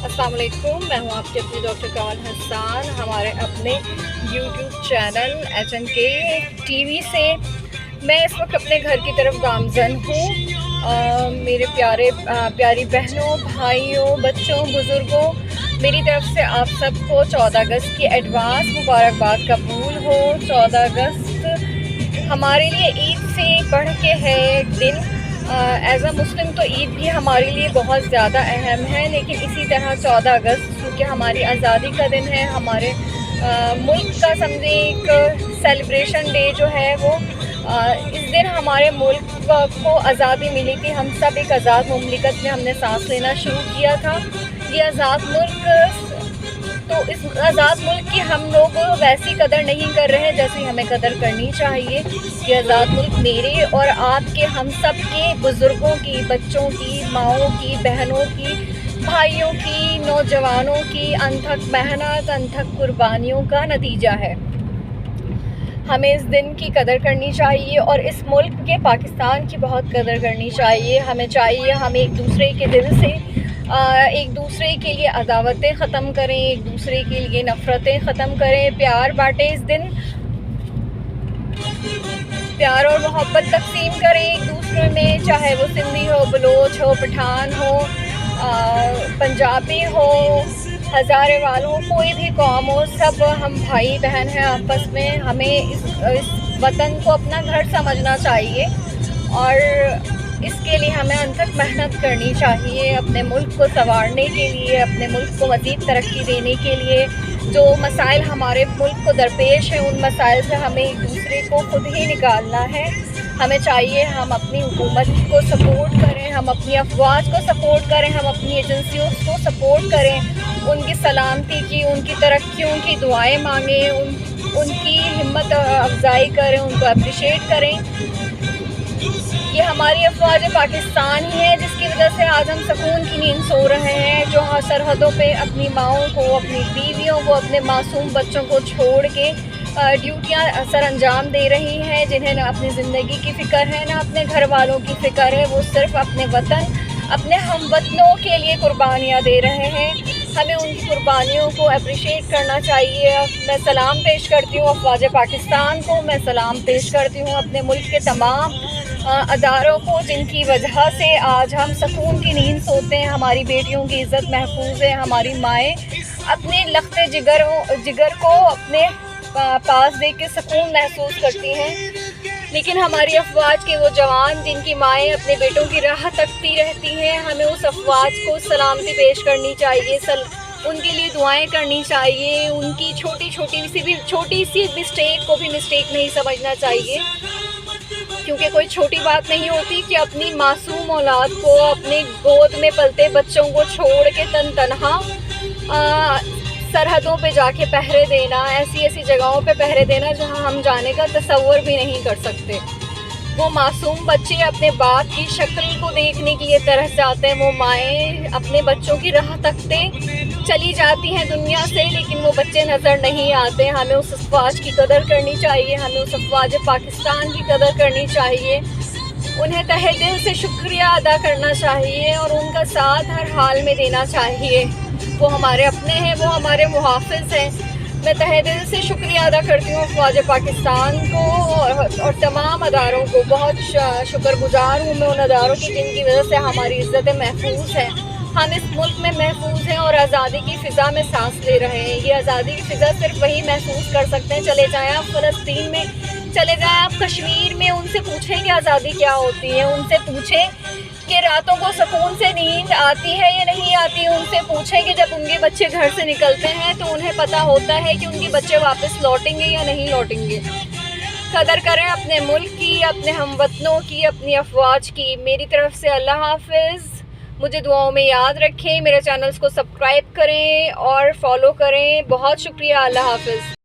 السلام علیکم، میں ہوں آپ کے اپنے ڈاکٹر کمال حسان، ہمارے اپنے یوٹیوب چینل HNK TV سے میں اس وقت اپنے گھر کی طرف گامزن ہوں۔ میرے پیاری بہنوں، بھائیوں، بچوں، بزرگوں، میری طرف سے آپ سب کو 14 اگست کی ایڈوانس مبارکباد قبول ہو۔ 14 اگست ہمارے لیے عید سے بڑھ کے ہے ایک دن۔ ایز اے مسلم تو عید بھی ہمارے لیے بہت زیادہ اہم ہے، لیکن اسی طرح 14 اگست کیونکہ ہماری آزادی کا دن ہے، ہمارے ملک کا سمجھیں ایک سیلیبریشن ڈے جو ہے وہ اس دن ہمارے ملک کو آزادی ملی تھی۔ ہم سب ایک آزاد مملکت میں ہم نے سانس لینا شروع کیا تھا۔ یہ آزاد ملک، تو اس آزاد ملک کی ہم لوگ ویسی قدر نہیں کر رہے جیسی ہمیں قدر کرنی چاہیے۔ یہ آزاد ملک میرے اور آپ کے، ہم سب کے، بزرگوں کی، بچوں کی، ماؤں کی، بہنوں کی، بھائیوں کی، نوجوانوں کی انتھک محنت، انتھک قربانیوں کا نتیجہ ہے۔ ہمیں اس دن کی قدر کرنی چاہیے اور اس ملک کے پاکستان کی بہت قدر کرنی چاہیے۔ ہمیں چاہیے ہم ایک دوسرے کے دل سے ایک دوسرے کے لیے عداوتیں ختم کریں، ایک دوسرے کے لیے نفرتیں ختم کریں، پیار بانٹیں۔ اس دن پیار اور محبت تقسیم کریں ایک دوسرے میں، چاہے وہ سندھی ہو، بلوچ ہو، پٹھان ہو، پنجابی ہو، ہزارے وال ہو، کوئی بھی قوم ہو، سب ہم بھائی بہن ہیں آپس میں۔ ہمیں اس وطن کو اپنا گھر سمجھنا چاہیے اور اس کے لیے ہمیں انتھک محنت کرنی چاہیے اپنے ملک کو سنوارنے کے لیے، اپنے ملک کو مزید ترقی دینے کے لیے۔ جو مسائل ہمارے ملک کو درپیش ہیں ان مسائل سے ہمیں ایک دوسرے کو خود ہی نکالنا ہے۔ ہمیں چاہیے ہم اپنی حکومت کو سپورٹ کریں، ہم اپنی افواج کو سپورٹ کریں، ہم اپنی ایجنسیوں کو سپورٹ کریں، ان کی سلامتی کی، ان کی ترقیوں کی دعائیں مانگیں، ان کی ہمت افزائی کریں، ان کو اپریشیٹ کریں۔ یہ ہماری افواج پاکستان ہی ہے جس کی وجہ سے آج ہم سکون کی نیند سو رہے ہیں، جو سرحدوں پہ اپنی ماؤں کو، اپنی بیویوں کو، اپنے معصوم بچوں کو چھوڑ کے ڈیوٹیاں سر انجام دے رہی ہیں، جنہیں نہ اپنی زندگی کی فکر ہے، نہ اپنے گھر والوں کی فکر ہے۔ وہ صرف اپنے وطن، اپنے ہم وطنوں کے لیے قربانیاں دے رہے ہیں۔ ہمیں ان کی قربانیوں کو اپریشیٹ کرنا چاہیے۔ میں سلام پیش کرتی ہوں افواج پاکستان کو، میں سلام پیش کرتی ہوں اپنے ملک کے تمام اداروں کو جن کی وجہ سے آج ہم سکون کی نیند سوتے ہیں، ہماری بیٹیوں کی عزت محفوظ ہے، ہماری مائیں اپنے لخت جگر کو اپنے پاس دیکھ کے سکون محسوس کرتی ہیں۔ لیکن ہماری افواج کے وہ جوان جن کی مائیں اپنے بیٹوں کی راہ تکتی رہتی ہیں، ہمیں اس افواج کو سلامتی پیش کرنی چاہیے، ان کے لیے دعائیں کرنی چاہیے، ان کی چھوٹی سی مسٹیک کو بھی مسٹیک نہیں سمجھنا چاہیے، کیونکہ کوئی چھوٹی بات نہیں ہوتی کہ اپنی معصوم اولاد کو، اپنے گود میں پلتے بچوں کو چھوڑ کے تنہا سرحدوں پہ جا کے پہرے دینا، ایسی جگہوں پہ پہرے دینا جہاں ہم جانے کا تصور بھی نہیں کر سکتے۔ وہ معصوم بچے اپنے باپ کی شکل کو دیکھنے کے لیے ترس جاتے ہیں، وہ مائیں اپنے بچوں کی راہ تکتے چلی جاتی ہیں دنیا سے، لیکن وہ بچے نظر نہیں آتے۔ ہمیں اس افواج کی قدر کرنی چاہیے، ہمیں اس افواج پاکستان کی قدر کرنی چاہیے، انہیں تہہ دل سے شکریہ ادا کرنا چاہیے اور ان کا ساتھ ہر حال میں دینا چاہیے۔ وہ ہمارے اپنے ہیں، وہ ہمارے محافظ ہیں۔ میں تہہ دل سے شکریہ ادا کرتی ہوں افواج پاکستان کو اور تمام اداروں کو۔ بہت شکر گزار ہوں میں ان اداروں کی جن کی وجہ سے ہماری عزتیں محفوظ ہیں، ہم اس ملک میں محفوظ ہیں اور آزادی کی فضا میں سانس لے رہے ہیں۔ یہ آزادی کی فضا صرف وہی محسوس کر سکتے ہیں، چلے جائیں آپ فلسطین میں، چلے جائیں آپ کشمیر میں، ان سے پوچھیں کہ آزادی کیا ہوتی ہے، ان سے پوچھیں کہ راتوں کو سکون سے نیند آتی ہے یا نہیں آتی، ان سے پوچھیں کہ جب ان کے بچے گھر سے نکلتے ہیں تو انہیں پتہ ہوتا ہے کہ ان کے بچے واپس لوٹیں گے یا نہیں لوٹیں گے۔ قدر کریں اپنے ملک کی، اپنے ہم وطنوں کی، اپنی افواج کی۔ میری طرف سے اللہ حافظ۔ مجھے دعاؤں میں یاد رکھیں، میرے چینلز کو سبسکرائب کریں اور فالو کریں۔ بہت شکریہ، اللہ حافظ۔